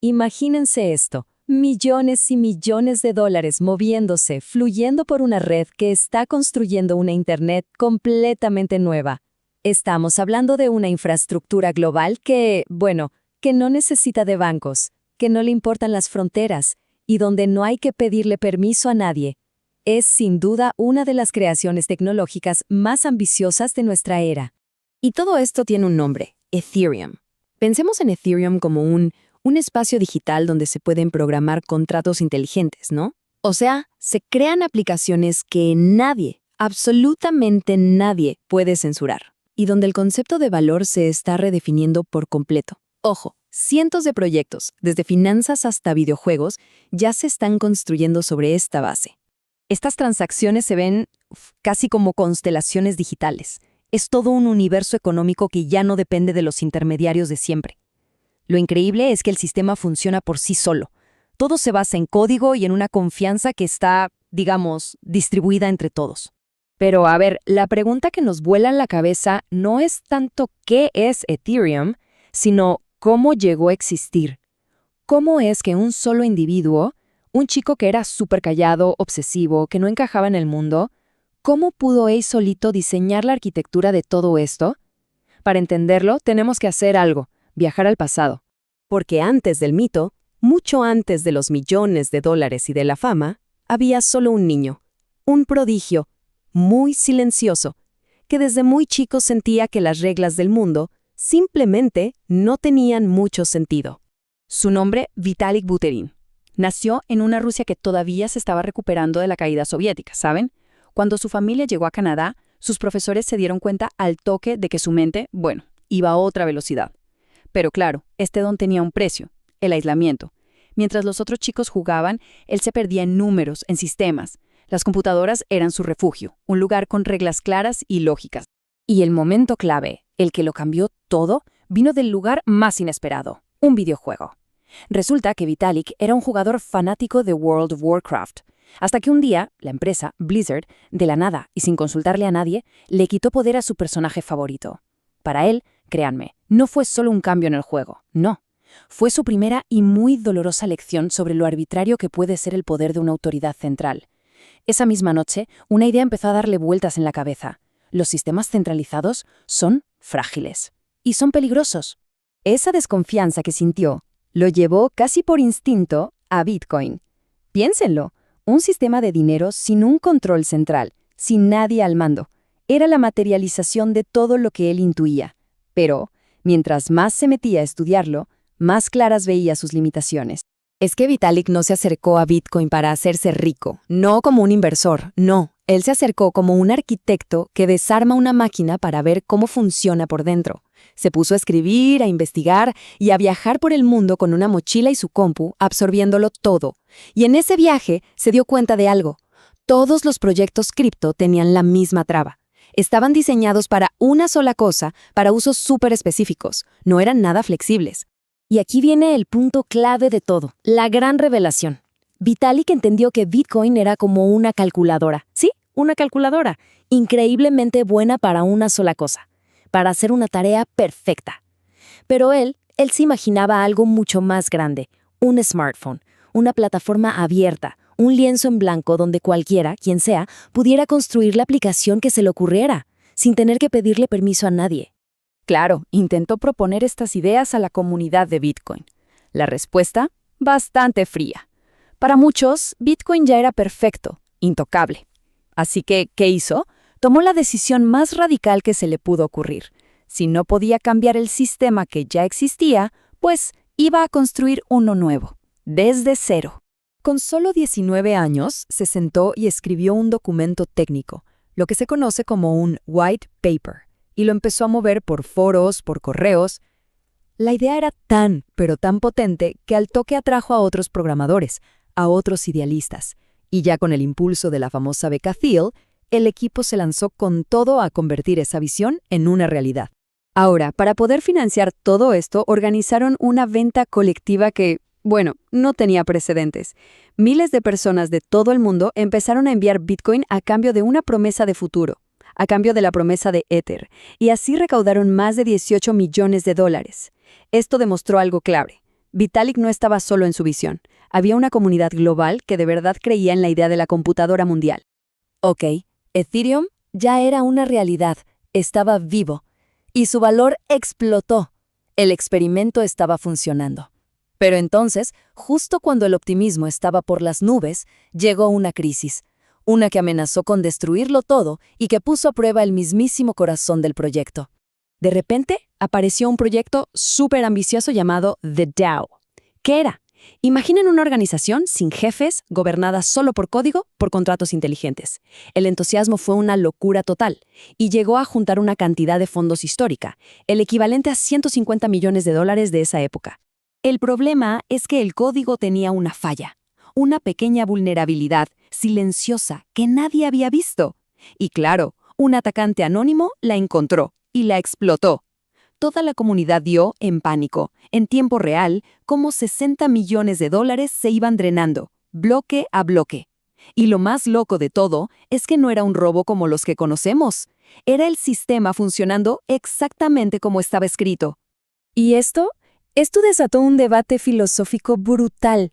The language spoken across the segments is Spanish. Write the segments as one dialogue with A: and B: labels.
A: Imagínense esto, millones y millones de dólares moviéndose, fluyendo por una red que está construyendo una Internet completamente nueva. Estamos hablando de una infraestructura global que no necesita de bancos, que no le importan las fronteras, y donde no hay que pedirle permiso a nadie. Es sin duda una de las creaciones tecnológicas más ambiciosas de nuestra era.
B: Y todo esto tiene un nombre, Ethereum. Pensemos en Ethereum como un espacio digital donde se pueden programar contratos inteligentes, ¿no? O sea, se crean aplicaciones que nadie, absolutamente nadie, puede censurar, y donde el concepto de valor se está redefiniendo por completo. Ojo, cientos de proyectos, desde finanzas hasta videojuegos, ya se están construyendo sobre esta base.
C: Estas transacciones se ven casi como constelaciones digitales. Es todo un universo económico que ya no depende de los intermediarios de siempre. Lo increíble es que el sistema funciona por sí solo. Todo se basa en código y en una confianza que está, digamos, distribuida entre todos. Pero a ver, la pregunta que nos vuela en la cabeza no es tanto qué es Ethereum, sino cómo llegó a existir. ¿Cómo es que un solo individuo, un chico que era súper callado, obsesivo, que no encajaba en el mundo, cómo pudo él solito diseñar la arquitectura de todo esto? Para entenderlo, tenemos que hacer algo. Viajar al pasado.
B: Porque antes del mito, mucho antes de los millones de dólares y de la fama, había solo un niño, un prodigio, muy silencioso, que desde muy chico sentía que las reglas del mundo simplemente no tenían mucho sentido.
C: Su nombre, Vitalik Buterin. Nació en una Rusia que todavía se estaba recuperando de la caída soviética, ¿saben? Cuando su familia llegó a Canadá, sus profesores se dieron cuenta al toque de que su mente, iba a otra velocidad. Pero claro, este don tenía un precio, el aislamiento. Mientras los otros chicos jugaban, él se perdía en números, en sistemas. Las computadoras eran su refugio, un lugar con reglas claras y lógicas. Y el momento clave, el que lo cambió todo, vino del lugar más inesperado, un videojuego. Resulta que Vitalik era un jugador fanático de World of Warcraft, hasta que un día, la empresa, Blizzard, de la nada y sin consultarle a nadie, le quitó poder a su personaje favorito. Para él, créanme, no fue solo un cambio en el juego, no. Fue su primera y muy dolorosa lección sobre lo arbitrario que puede ser el poder de una autoridad central. Esa misma noche, una idea empezó a darle vueltas en la cabeza. Los sistemas centralizados son frágiles y son peligrosos. Esa desconfianza que sintió lo llevó casi por instinto a Bitcoin. Piénsenlo, un sistema de dinero sin un control central, sin nadie al mando. Era la materialización de todo lo que él intuía. Pero, mientras más se metía a estudiarlo, más claras veía sus limitaciones.
B: Es que Vitalik no se acercó a Bitcoin para hacerse rico, no como un inversor, no. Él se acercó como un arquitecto que desarma una máquina para ver cómo funciona por dentro. Se puso a escribir, a investigar y a viajar por el mundo con una mochila y su compu, absorbiéndolo todo. Y en ese viaje se dio cuenta de algo. Todos los proyectos cripto tenían la misma traba. Estaban diseñados para una sola cosa, para usos súper específicos. No eran nada flexibles. Y aquí viene el punto clave de todo, la gran revelación. Vitalik entendió que Bitcoin era como una calculadora. Sí, una calculadora, increíblemente buena para una sola cosa, para hacer una tarea perfecta. Pero él se imaginaba algo mucho más grande, un smartphone, una plataforma abierta, un lienzo en blanco donde cualquiera, quien sea, pudiera construir la aplicación que se le ocurriera, sin tener que pedirle permiso a nadie.
C: Claro, intentó proponer estas ideas a la comunidad de Bitcoin. La respuesta, bastante fría. Para muchos, Bitcoin ya era perfecto, intocable. Así que, ¿qué hizo? Tomó la decisión más radical que se le pudo ocurrir. Si no podía cambiar el sistema que ya existía, pues iba a construir uno nuevo, desde cero. Con solo 19 años, se sentó y escribió un documento técnico, lo que se conoce como un white paper, y lo empezó a mover por foros, por correos. La idea era tan, pero tan potente que al toque atrajo a otros programadores, a otros idealistas, y ya con el impulso de la famosa beca Thiel, el equipo se lanzó con todo a convertir esa visión en una realidad. Ahora, para poder financiar todo esto, organizaron una venta colectiva que, no tenía precedentes. Miles de personas de todo el mundo empezaron a enviar Bitcoin a cambio de una promesa de futuro, a cambio de la promesa de Ether, y así recaudaron más de $18 millones. Esto demostró algo clave.
B: Vitalik no estaba solo en su visión. Había una comunidad global que de verdad creía en la idea de la computadora mundial.
A: Ok, Ethereum ya era una realidad, estaba vivo, y su valor explotó. El experimento estaba funcionando. Pero entonces, justo cuando el optimismo estaba por las nubes, llegó una crisis, una que amenazó con destruirlo todo y que puso a prueba el mismísimo corazón del proyecto.
B: De repente, apareció un proyecto súper ambicioso llamado The DAO. ¿Qué era? Imaginen una organización sin jefes, gobernada solo por código, por contratos inteligentes. El entusiasmo fue una locura total y llegó a juntar una cantidad de fondos histórica, el equivalente a $150 millones de esa época. El problema es que el código tenía una falla, una pequeña vulnerabilidad silenciosa que nadie había visto. Y claro, un atacante anónimo la encontró y la explotó. Toda la comunidad dio, en pánico, en tiempo real, cómo $60 millones se iban drenando, bloque a bloque. Y lo más loco de todo es que no era un robo como los que conocemos. Era el sistema funcionando exactamente como estaba escrito.
A: ¿Y esto? Esto desató un debate filosófico brutal.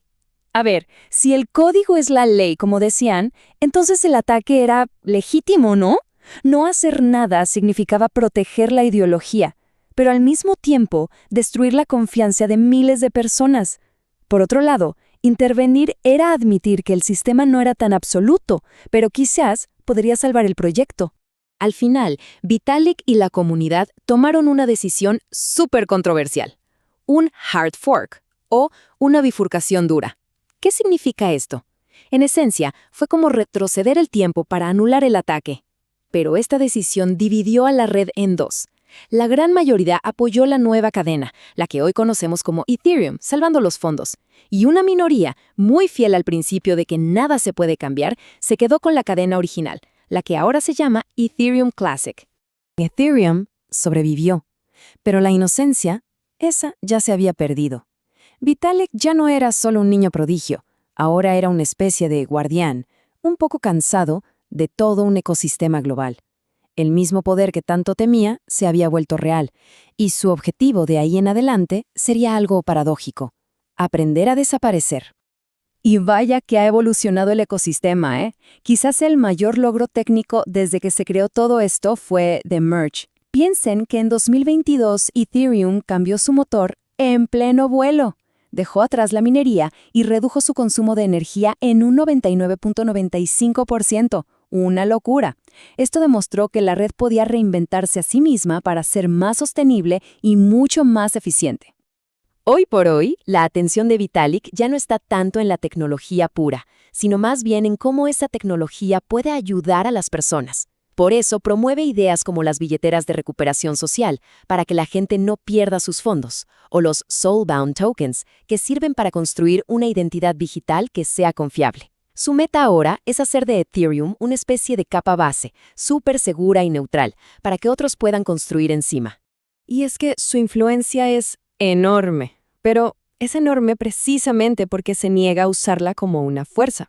A: A ver, si el código es la ley, como decían, entonces el ataque era legítimo, ¿no? No hacer nada significaba proteger la ideología, pero al mismo tiempo destruir la confianza de miles de personas. Por otro lado, intervenir era admitir que el sistema no era tan absoluto, pero quizás podría salvar el proyecto.
B: Al final, Vitalik y la comunidad tomaron una decisión súper controversial. Un hard fork, o una bifurcación dura. ¿Qué significa esto? En esencia, fue como retroceder el tiempo para anular el ataque. Pero esta decisión dividió a la red en dos. La gran mayoría apoyó la nueva cadena, la que hoy conocemos como Ethereum, salvando los fondos. Y una minoría, muy fiel al principio de que nada se puede cambiar, se quedó con la cadena original, la que ahora se llama Ethereum Classic.
A: Ethereum sobrevivió, pero la inocencia, esa ya se había perdido. Vitalik ya no era solo un niño prodigio, ahora era una especie de guardián, un poco cansado de todo un ecosistema global. El mismo poder que tanto temía se había vuelto real, y su objetivo de ahí en adelante sería algo paradójico: aprender a desaparecer.
C: Y vaya que ha evolucionado el ecosistema, ¿eh? Quizás el mayor logro técnico desde que se creó todo esto fue The Merge. Piensen que en 2022 Ethereum cambió su motor en pleno vuelo. Dejó atrás la minería y redujo su consumo de energía en un 99.95%. Una locura. Esto demostró que la red podía reinventarse a sí misma para ser más sostenible y mucho más eficiente.
B: Hoy por hoy, la atención de Vitalik ya no está tanto en la tecnología pura, sino más bien en cómo esa tecnología puede ayudar a las personas. Por eso promueve ideas como las billeteras de recuperación social, para que la gente no pierda sus fondos, o los Soulbound Tokens, que sirven para construir una identidad digital que sea confiable. Su meta ahora es hacer de Ethereum una especie de capa base, súper segura y neutral, para que otros puedan construir encima.
A: Y es que su influencia es enorme, pero es enorme precisamente porque se niega a usarla como una fuerza.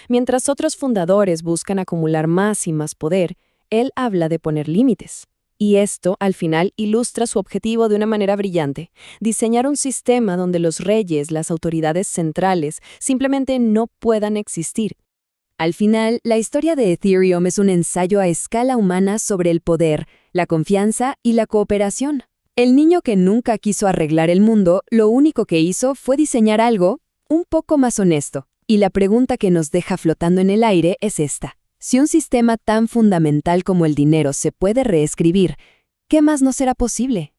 A: Mientras otros fundadores buscan acumular más y más poder, él habla de poner límites. Y esto, al final, ilustra su objetivo de una manera brillante: diseñar un sistema donde los reyes, las autoridades centrales, simplemente no puedan existir. Al final, la historia de Ethereum es un ensayo a escala humana sobre el poder, la confianza y la cooperación. El niño que nunca quiso arreglar el mundo, lo único que hizo fue diseñar algo un poco más honesto. Y la pregunta que nos deja flotando en el aire es esta: si un sistema tan fundamental como el dinero se puede reescribir, ¿qué más no será posible?